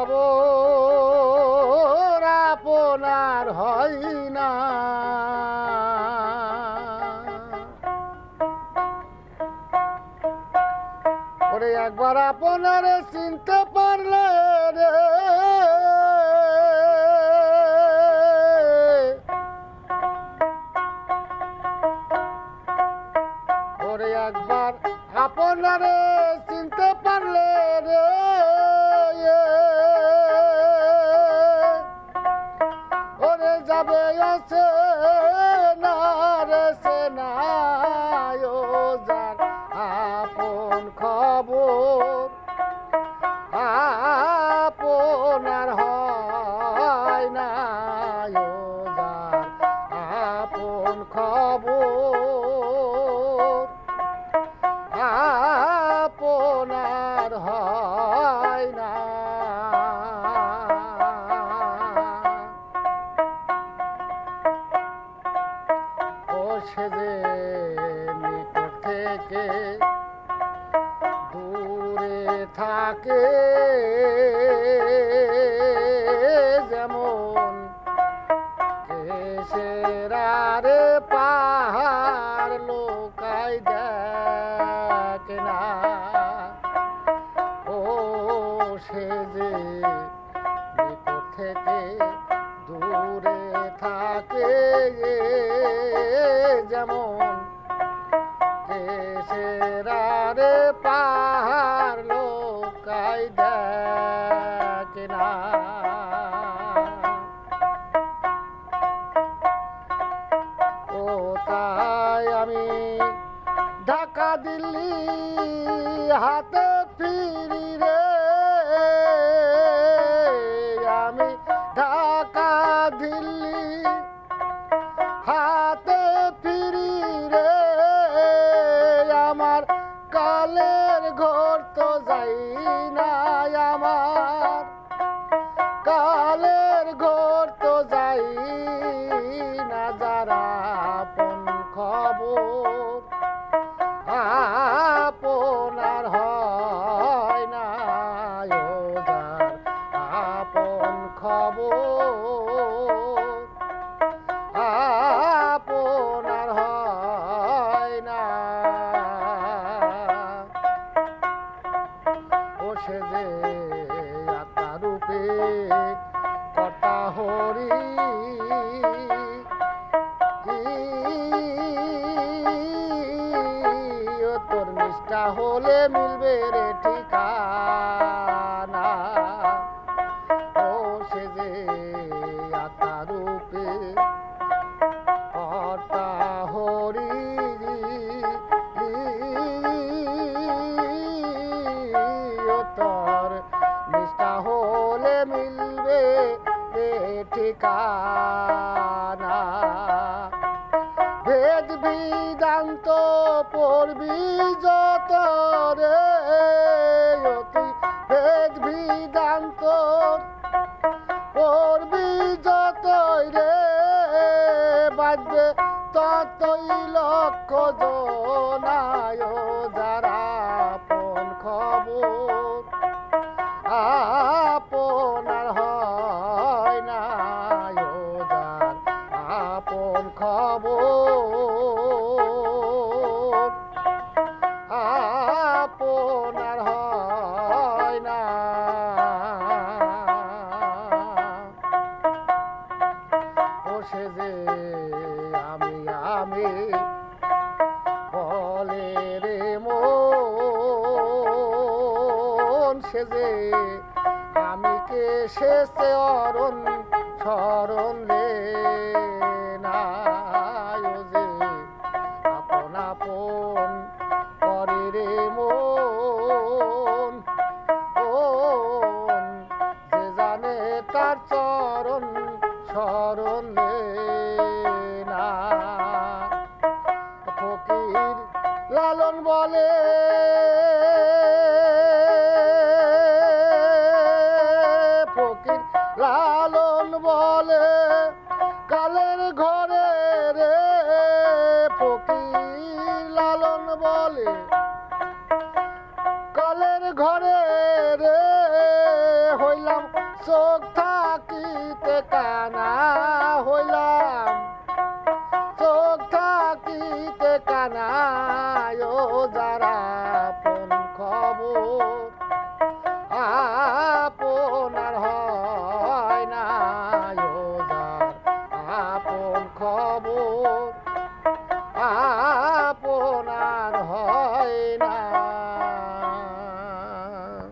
খবর আপনার হয় না। ওরে একবার আপনার চিনতে পারলে রে ওরে একবার আপনার চিনতে পারলে রে ওরে যাবে আছে না রে সে না যার আপন খবর আপনার হয় না যার আপন খবর আপনার হয় না। ও সে যে নিকট থেকে দূরে থাকে যেমন কেশের আরে পাহাড় লোকাই দেখে না। ও সে যে নিকট থেকে দূরে থাকে যেমন কেশের আরে পাহাড় লোকাই দেখে না। ও তাই আমি ঢাকা দিল্লি হাতে ফিরি রে আমি ঢাকা দিল্লি হাতে ফিরি রে আমার কালের ঘর তো যাই না আমার কালের ঘর তো যাই না যারা আপন খবর আপনার হয় না যার আপন খবর আপনার হয় না। ও সে যে আত্মা রূপে কর্তা হরি তোর নিষ্ঠা হলে মিলবে রে ঠিকানা। ও সে যে আত্মা রূপে কর্তা হরি তোর নিষ্ঠা হলে মিলবে রে ঠিকানা। বেদ বিদান্ত পড়বি যত রে তুই বেদ বিদান্ত পড়বি যতই রে বাজবে ততই লক্ষ জনায় যারা আপন খবর আপনার হয় না যার আপন খবর আপনার হয় না। ও সে যে আমি বলে রে মন সে যে আমি কে শেষে অরণ শরণ লে না যে আপন আপন করে রে মন যে জানে তার চরণ শরণ লে না। ফকির লালন বলে ফকির লালন বলে কালের ঘরে রে ফকির লালন বলে কালের ঘরে রে হইলাম চোখ থাকিতে কানা হইলাম, চোখ থাকিতে কানা ও যারা